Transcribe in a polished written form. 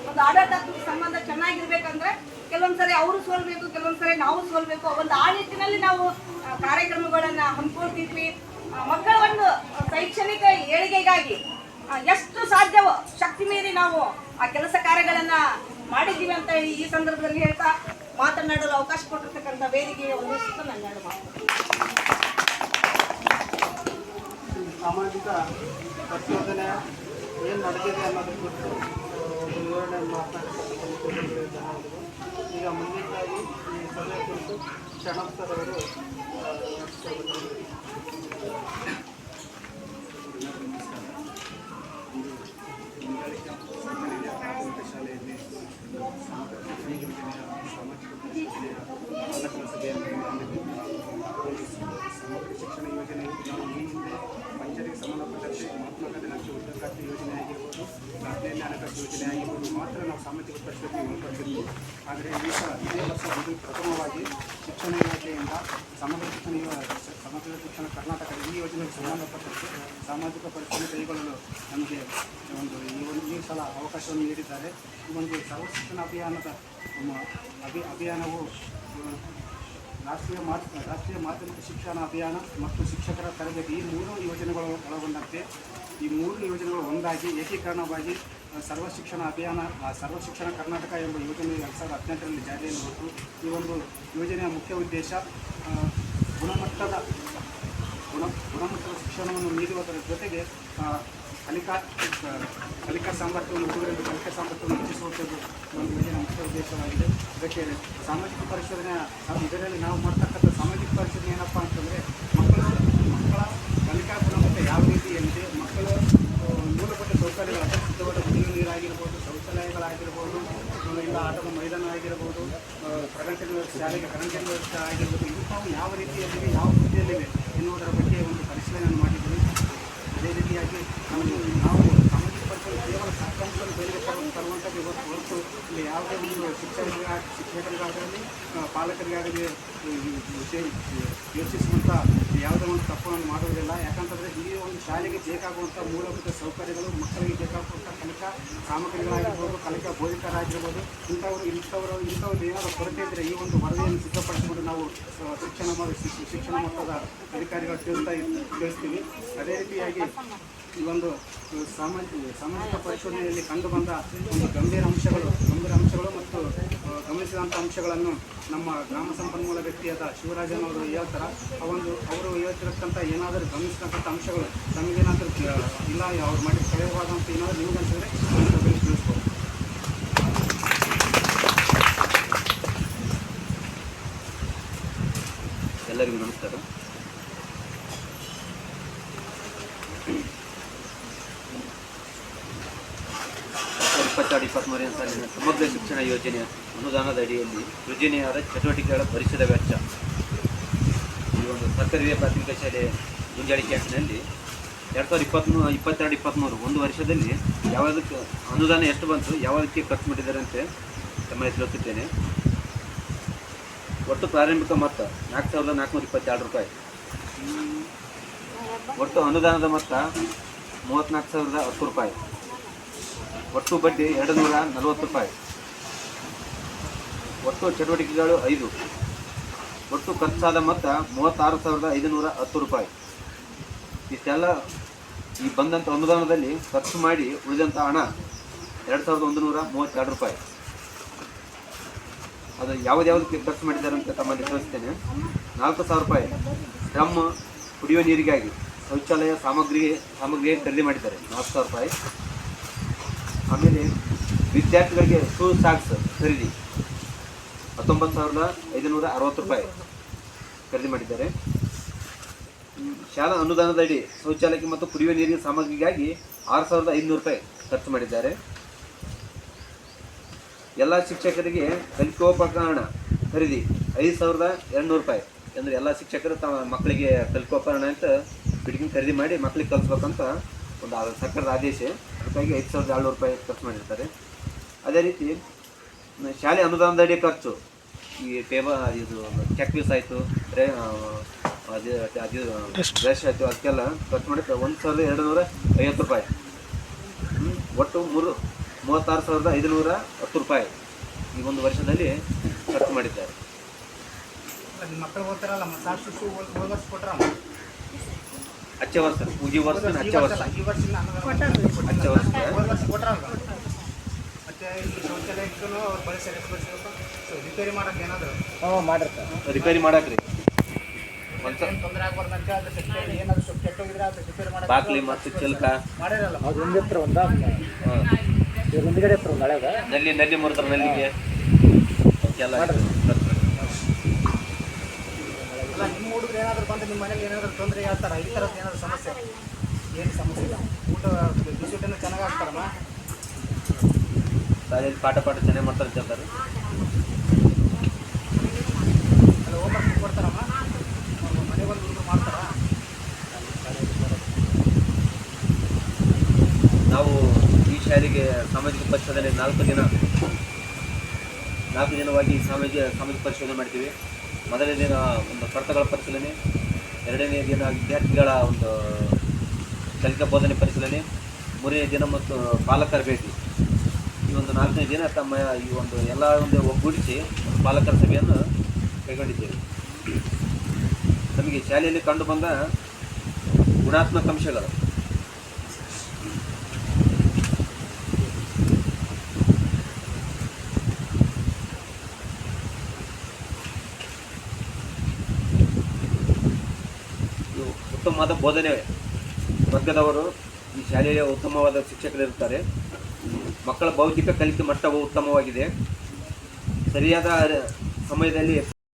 ಒಂದು ಆಡಳಿತಾತ್ಮಕ ಸಂಬಂಧ ಚೆನ್ನಾಗಿರ್ಬೇಕಂದ್ರೆ ಕೆಲವೊಂದ್ಸರಿ ಅವರು ಸೋಲ್ಬೇಕು, ಕೆಲವೊಂದ್ಸರಿ ನಾವು ಸೋಲ್ಬೇಕು. ಒಂದು ಆ ನಿಟ್ಟಿನಲ್ಲಿ ನಾವು ಕಾರ್ಯಕ್ರಮಗಳನ್ನ ಹಮ್ಮಿಕೊಳ್ತಿದ್ವಿ. ಮಕ್ಕಳ ಒಂದು ಶೈಕ್ಷಣಿಕ ಏಳಿಗೆಗಾಗಿ ಎಷ್ಟು ಸಾಧ್ಯವೋ ಶಕ್ತಿ ಮೀರಿ ನಾವು ಆ ಕೆಲಸ ಕಾರ್ಯಗಳನ್ನ ಮಾಡಿದ್ದೀವಿ ಅಂತ ಈ ಸಂದರ್ಭದಲ್ಲಿ ಹೇಳ್ತಾ ಮಾತನಾಡಲು ಅವಕಾಶ ಕೊಟ್ಟಿರ್ತಕ್ಕಂಥ ವೇದಿಕೆಗೆ ಒಂದಿಷ್ಟು ನನ್ನ ಮಾತು. ಸಾಮಾಜಿಕ ಪರಿಶೋಧನೆ ಏನು ನಡೆದಿದೆ ಅನ್ನೋದ್ರ ಕುರಿತು ವಿವರಣೆ ಮಾತನಾಡಿರ್ತಕ್ಕಂಥ ಈಗ ಮುಂದಿನದಾಗಿ ಈ ಸಭೆ ಕುರಿತು ಕ್ಷಣಪ್ಸರ್ ಅವರು ಶಾಲೆಯಲ್ಲಿ ಸಮಗ್ರ ಶಿಕ್ಷಣ ಯೋಜನೆ ನಾವು ಈ ಹಿಂದೆ ಪಂಚಾಯತಿಗೆ ಸಂಬಂಧಪಟ್ಟಂತೆ ಮಹಾತ್ಮ ಗಾಂಧಿ ರಾಷ್ಟ್ರೀಯ ಉದ್ಯೋಗಾತಿ ಯೋಜನೆ ಆಗಿರ್ಬೋದು, ರಾಷ್ಟ್ರೀಯ ಹಣಕಾಸು ಯೋಜನೆ ಆಗಿರ್ಬೋದು ಮಾತ್ರ ನಾವು ಸಾಮಾಜಿಕ ಪರಿಸ್ಥಿತಿ ಒಳಪಟ್ಟಿದ್ವಿ. ಆದರೆ ಈಗ ಇದೇ ವರ್ಷ ಪ್ರಥಮವಾಗಿ ಶಿಕ್ಷಣ ಇಲಾಖೆಯಿಂದ ಸಮಗ್ರ ಶಿಕ್ಷಣ ಕರ್ನಾಟಕ ಈ ಯೋಜನೆಗೆ ಸಂಬಂಧಪಟ್ಟಂತೆ ಸಾಮಾಜಿಕ ಪರಿಸ್ಥಿತಿ ಕೈಗೊಳ್ಳಲು ನಮಗೆ ಈ ಸಲ ಅವಕಾಶವನ್ನು ನೀಡಿದ್ದಾರೆ. ಈ ಒಂದು ಸರ್ವ ಶಿಕ್ಷಣ ಅಭಿಯಾನವು ರಾಷ್ಟ್ರೀಯ ಮಾಧ್ಯಮಿಕ ಶಿಕ್ಷಣ ಅಭಿಯಾನ ಮತ್ತು ಶಿಕ್ಷಕರ ತರಬೇತಿ ಈ 3 ಯೋಜನೆಗಳು ಒಳಗೊಂಡಂತೆ ಈ 3 ಯೋಜನೆಗಳು ಒಂದಾಗಿ ಏಕೀಕರಣವಾಗಿ ಸರ್ವ ಶಿಕ್ಷಣ ಅಭಿಯಾನ ಸರ್ವ ಶಿಕ್ಷಣ ಕರ್ನಾಟಕ ಎಂಬ ಯೋಜನೆ 2018ರಲ್ಲಿ ಜಾರಿಯಲ್ಲಿ ಬಂತು. ಈ ಒಂದು ಯೋಜನೆಯ ಮುಖ್ಯ ಉದ್ದೇಶ ಗುಣಮಟ್ಟದ ಶಿಕ್ಷಣವನ್ನು ನೀಡುವುದರ ಜೊತೆಗೆ ಕಲಿಕಾ ಸಾಮರ್ಥ್ಯವನ್ನು ಹುಡುಗರಿಗೆ ಕಲಿಕಾ ಸಾಮರ್ಥ್ಯವನ್ನು ಹೆಚ್ಚಿಸುವಂಥದ್ದು ಒಂದು ಯೋಜನೆ ಮುಖ್ಯ ಉದ್ದೇಶವಾಗಿದೆ. ಇದಕ್ಕೆ ಸಾಮಾಜಿಕ ಪರಿಶೋಧನೆ ಇದರಲ್ಲಿ ನಾವು ಮಾಡ್ತಕ್ಕಂಥ ಸಾಮಾಜಿಕ ಪರಿಶೋಧನೆ ಏನಪ್ಪ ಅಂತಂದರೆ ಮಕ್ಕಳ ಕಲಿಕಾ ಗುಣಮಟ್ಟ ಯಾವ ರೀತಿ ಏನಿದೆ, ಮಕ್ಕಳ ಮೂಲಭೂತ ಸೌಕರ್ಯಗಳು ಅಪರಿಚಿತವಾದ ಕುಡಿಯುವ ನೀರಾಗಿರ್ಬೋದು, ಶೌಚಾಲಯಗಳಾಗಿರ್ಬೋದು, ಇಲ್ಲ ಆಟದ ಮೈದಾನ ಆಗಿರ್ಬೋದು, ಶಾಲೆಗೆ ಕರೆಂಟಿನ ವ್ಯವಸ್ಥೆ ಆಗಿರ್ಬೋದು, ಇಂಥವು ಯಾವ ರೀತಿಯಲ್ಲಿವೆ, ಯಾವ ಸ್ಥಿತಿಯಲ್ಲಿವೆ ಎನ್ನುವುದರ ಬಗ್ಗೆ ಒಂದು ಪರಿಶೀಲನೆಯನ್ನು ಮಾಡಿದ್ದೀವಿ. ಅದೇ ರೀತಿಯಾಗಿ ನಾವು ಸಾಮಾಜಿಕ ಪರಿಸರ ಕೇವಲ ಸಾಕಾಂಶವನ್ನು ಬೇರೆ ತರುವಂಥದ್ದು ಹೊರತು ಇಲ್ಲಿ ಯಾವುದೇ ಒಂದು ಶಿಕ್ಷಕರಿಗಾಗಲಿ ಪಾಲಕರಿಗಾಗಲಿ ಯೋಚಿಸುವಂಥ ಯಾವುದೇ ಒಂದು ತಪ್ಪನ್ನು ಮಾಡುವುದಿಲ್ಲ. ಯಾಕಂತಂದರೆ ಈ ಒಂದು ಶಾಲೆಗೆ ಬೇಕಾಗುವಂಥ ಮೂಲಭೂತ ಸೌಕರ್ಯಗಳು, ಮಕ್ಕಳಿಗೆ ಬೇಕಾಗುವಂಥ ಕಲಿಕಾ ಸಾಮಗ್ರಿಗಳಾಗಿರ್ಬೋದು, ಕಲಿಕಾ ಬೋಧಕರಾಗಿರ್ಬೋದು, ಇಂಥವ್ರು ಏನಾದರೂ ಕೊರತೆ ಇದ್ದರೆ ಈ ಒಂದು ವರದಿಯನ್ನು ಸಿದ್ಧಪಡಿಸಿಕೊಂಡು ನಾವು ಶಿಕ್ಷಣ ಮಟ್ಟದ ಅಧಿಕಾರಿಗಳು ತಿಳಿಸ್ತೀವಿ. ಅದೇ ರೀತಿಯಾಗಿ ಈ ಒಂದು ಸಾಮಾಜಿಕ ಪರಿಶೋಧನೆಯಲ್ಲಿ ಕಂಡುಬಂದ ಒಂದು ಗಂಭೀರ ಅಂಶಗಳು ಮತ್ತು ಗಮನಿಸಿದಂಥ ಅಂಶಗಳನ್ನು ನಮ್ಮ ಗ್ರಾಮ ಸಂಪನ್ಮೂಲ ವ್ಯಕ್ತಿಯಾದ ಶಿವರಾಜನ್ ಅವರು ಹೇಳ್ತಾರೆ. ಅವರು ಹೇಳ್ತಿರತಕ್ಕಂಥ ಏನಾದರೂ ಗಮನಿಸಿದಂಥ ಅಂಶಗಳು ನಮಗೇನಾದರೂ ಇಲ್ಲ ಅವ್ರು ಮಾಡಿದ ಪ್ರಯೋಗವಾದಂಥ ಏನಾದರೂ ನಿಮ್ಗೆ ಅನಿಸಿದ್ರೆ ತಿಳಿಸ್ಬೋದು. ಎಲ್ಲರಿಗೂ ನಮಸ್ಕಾರ. ಸಾಲಿನ ಸಮಗ್ರ ಶಿಕ್ಷಣ ಯೋಜನೆಯ ಅನುದಾನದ ಅಡಿಯಲ್ಲಿ ಸೃಜನೆಯಾದ ಚಟುವಟಿಕೆಗಳ ಭರಿಸಿದ ವೆಚ್ಚ ಈ ಒಂದು ಸರ್ಕಾರಿ ಹಿರಿಯ ಪ್ರಾಥಮಿಕ ಶಾಲೆ ಗುಂಜಾಳಿ ಕ್ಯಾಂಪ್ನಲ್ಲಿ 2022-23 ಒಂದು ವರ್ಷದಲ್ಲಿ ಯಾವುದಕ್ಕೆ ಅನುದಾನ ಎಷ್ಟು ಬಂತು, ಯಾವುದಕ್ಕೆ ಖರ್ಚು ಮಾಡಿದ್ದಾರೆ ಅಂತ ತಮ್ಮ ತಿಳಿಸುತ್ತೇನೆ. ಒಟ್ಟು ಪ್ರಾರಂಭಿಕ ಮೊತ್ತ 4,422 ರೂಪಾಯಿ. ಒಟ್ಟು ಅನುದಾನದ ಮೊತ್ತ 34,010 ರೂಪಾಯಿ. ಒಟ್ಟು ಬಡ್ಡಿ 240 ರೂಪಾಯಿ. ಒಟ್ಟು ಚಟುವಟಿಕೆಗಳು 5. ಒಟ್ಟು ಖರ್ಚಾದ ಮೊತ್ತ 36,510 ರೂಪಾಯಿ. ಇಷ್ಟೆಲ್ಲ ಈ ಬಂದಂಥ ಅನುದಾನದಲ್ಲಿ ಖರ್ಚು ಮಾಡಿ ಉಳಿದಂಥ ಹಣ 2,132 ರೂಪಾಯಿ. ಅದು ಯಾವುದಕ್ಕೆ ಖರ್ಚು ಮಾಡಿದ್ದಾರೆ ಅಂತ ತಮ್ಮಲ್ಲಿ ತಿಳಿಸ್ತೇನೆ. 4,000 ರೂಪಾಯಿ ಡ್ರಮ್ ಕುಡಿಯುವ ನೀರಿಗಾಗಿ ಶೌಚಾಲಯ ಸಾಮಗ್ರಿಗೆ ಖರೀದಿ ಮಾಡಿದ್ದಾರೆ 4,000 ರೂಪಾಯಿ. ಆಮೇಲೆ ವಿದ್ಯಾರ್ಥಿಗಳಿಗೆ ಶೂ ಸಾಕ್ಸ್ ಖರೀದಿ 19,560 ರೂಪಾಯಿ ಖರೀದಿ ಮಾಡಿದ್ದಾರೆ. ಶಾಲಾ ಅನುದಾನದಡಿ ಶೌಚಾಲಯಕ್ಕೆ ಮತ್ತು ಕುಡಿಯುವ ನೀರಿನ ಸಾಮಗ್ರಿಗಾಗಿ 6,500 ರೂಪಾಯಿ ಖರ್ಚು ಮಾಡಿದ್ದಾರೆ. ಎಲ್ಲ ಶಿಕ್ಷಕರಿಗೆ ಕಲಿಕೋಪಕರಣ ಖರೀದಿ 5,200 ರೂಪಾಯಿ. ಅಂದರೆ ಎಲ್ಲ ಶಿಕ್ಷಕರು ತಮ್ಮ ಮಕ್ಕಳಿಗೆ ಕಲಿಕೋಪಕರಣ ಅಂತ ಬಿಡ್ಗಿನ ಖರೀದಿ ಮಾಡಿ ಮಕ್ಕಳಿಗೆ ಕಲಿಸ್ಬೇಕಂತ ಒಂದು ಸರ್ಕಾರದ ಆದೇಶ. ಅದಕ್ಕಾಗಿ 5,700 ರೂಪಾಯಿ ಖರ್ಚು ಮಾಡಿರ್ತಾರೆ. ಅದೇ ರೀತಿ ಶಾಲೆ ಅನುದಾನದಡಿ ಖರ್ಚು ಈ ಇದು ಚೆಕ್ ಪೀಸ್ ಆಯಿತು, ಬ್ರಷ್ ಆಯಿತು, ಅದಕ್ಕೆಲ್ಲ ಖರ್ಚು ಮಾಡಿ 1,250 ರೂಪಾಯಿ. ಒಟ್ಟು 36,510 ರೂಪಾಯಿ ಈ ಒಂದು ವರ್ಷದಲ್ಲಿ ಖರ್ಚು ಮಾಡಿದ್ದಾರೆ. ನಿಮ್ಮ ಮಕ್ಕಳು ಓದ್ತಾರಲ್ಲ ಸಾಕು ಶಿಶು ಹೋದ ವರ್ಷ ಕೊಟ್ರಮ್ಮ ಅಚ್ಚೆ ವರ್ಷ ಈ ವರ್ಷ ಅಚ್ಚೆ ವರ್ಷ ಈ ವರ್ಷ ಅಚ್ಚೆ ವರ್ಷ ಹೋದ ವರ್ಷ ಕೊಟ್ರಲ್ಲ. ಮತ್ತೆ ಈ ಶೌಚಾಲಯಕ್ಕೂ ಅವ್ರು ಬಳಸಿ ರಿಪೇರಿ ಮಾಡೋಕೆ ಏನಾದರೂ ಮಾಡಿರ್ತಾರೆ. ರಿಪೇರಿ ಮಾಡಾಕ್ರಿ ಒಂದು ತೊಂದರೆ ಆಗ್ಬಾರ್ದು ಅಂತ ಹೇಳಿ ಏನಾದರೂ ಸ್ವಲ್ಪ ಕೆಟ್ಟೋಗಿದ್ರೆ ಅದು ರಿಪೇರಿ ಮಾಡೋಕೆ ಬಾಕ್ಲಿ ಮತ್ತು ಚಿಲ್ಕ ಮಾಡಿರಲ್ಲ. ಅದು ಒಂದಿತ್ರ ಒಂದು ಇವ್ರ ಮುಂದ್ಗಡೆ ಇರ್ತಾರೆ ಒಂದು ಹಳೆದ ನಲ್ಲಿ ಮುರಿದ್ರೆ ನಲ್ಲಿಗೆ ಎಲ್ಲ ಅಲ್ಲ ನಿಮ್ಮ ಹುಡುಗರು ಏನಾದರೂ ಬಂದು ನಿಮ್ಮ ಮನೇಲಿ ಏನಾದರೂ ತೊಂದರೆ ಹೇಳ್ತಾರ ಈ ಥರದ್ದು ಏನಾದರೂ ಸಮಸ್ಯೆ ಏನು ಸಮಸ್ಯೆ ಇಲ್ಲ ಊಟ ಬಿಸಿಟ್ಟನ್ನು ಚೆನ್ನಾಗಿ ಹಾಕ್ತಾರಮ್ಮ ಶಾಲೆಯಲ್ಲಿ ಪಾಠ ಚೆನ್ನಾಗಿ ಮಾಡ್ತಾರೆ ಹೇಳ್ತಾರೆ. ಅಲ್ಲ ಹೋಮ್ವರ್ಕ್ ಕೊಡ್ತಾರಮ್ಮ ಮನೆ ಬಂದು ಹುಡುಗರು ಮಾಡ್ತಾರಾ? ನಾವು ಈ ಶಾಲೆಗೆ ಸಾಮಾಜಿಕ ಪರಿಶೋಧನೆ 4 ದಿನವಾಗಿ ಸಾಮಾಜಿಕ ಪರಿಶೋಧನೆ ಮಾಡ್ತೀವಿ. ಮೊದಲನೇ ದಿನ ಒಂದು ಕಡತಗಳ ಪರಿಶೀಲನೆ, ಎರಡನೇ ದಿನ ವಿದ್ಯಾರ್ಥಿಗಳ ಒಂದು ಕಲಿಕಾ ಬೋಧನೆ ಪರಿಶೀಲನೆ, ಮೂರನೇ ದಿನ ಮತ್ತು ಪಾಲಕರ ಭೇಟಿ. ಈ ಒಂದು 4ನೇ ದಿನ ತಮ್ಮ ಈ ಒಂದು ಎಲ್ಲ ಒಂದು ಒಗ್ಗೂಡಿಸಿ ಪಾಲಕರ ಸಭೆಯನ್ನು ಕೈಗೊಂಡಿದ್ದೇವೆ. ನಮಗೆ ಶಾಲೆಯಲ್ಲಿ ಕಂಡುಬಂದ ಗುಣಾತ್ಮಕ ಅಂಶಗಳು ಉತ್ತಮವಾದ ಬೋಧನೆ ವರ್ಗದವರು ಈ ಶಾಲೆಯ ಉತ್ತಮವಾದ ಶಿಕ್ಷಕರಿರುತ್ತಾರೆ. ಮಕ್ಕಳ ಬೌದ್ಧಿಕ ಕಲಿಕೆ ಮಟ್ಟವು ಉತ್ತಮವಾಗಿದೆ. ಸರಿಯಾದ ಸಮಯದಲ್ಲಿ